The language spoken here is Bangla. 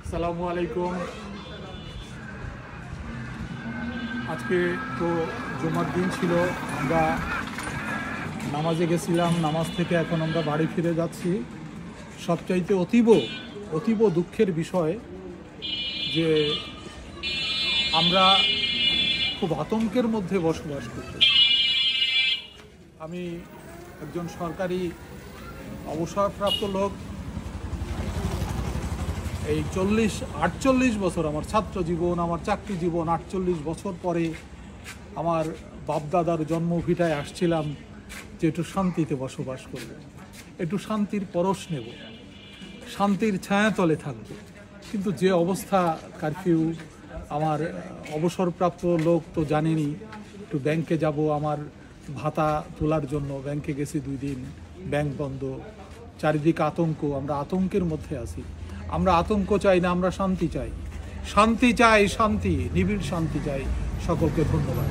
আসসালামু আলাইকুম। আজকে তো জুমার দিন ছিল, আমরা নামাজে গেছিলাম। নামাজ থেকে এখন আমরা বাড়ি ফিরে যাচ্ছি। সবচাইতে অতীব দুঃখের বিষয় যে আমরা খুব আতঙ্কের মধ্যে বসবাস করতেছি। আমি একজন সরকারি অবসরপ্রাপ্ত লোক। এই 48 বছর আমার ছাত্র জীবন, আমার চাকরি জীবন, 48 বছর পরে আমার বাপদাদার জন্মভিটায় আসছিলাম যে একটু শান্তিতে বসবাস করব, একটু শান্তির পরশ নেব, শান্তির ছায়াতলে থাকব। কিন্তু যে অবস্থা, কারফিউ, আমার অবসরপ্রাপ্ত লোক তো জানেনই। একটু ব্যাংকে যাব আমার ভাতা তোলার জন্য, ব্যাংকে গেছি 2 দিন, ব্যাংক বন্ধ, চারিদিকে আতঙ্ক। আমরা আতঙ্কের মধ্যে আছি। আমরা আতঙ্ক চাই না, আমরা শান্তি চাই, শান্তি চাই, শান্তি, নিবিড় শান্তি চাই। সকলকে ধন্যবাদ।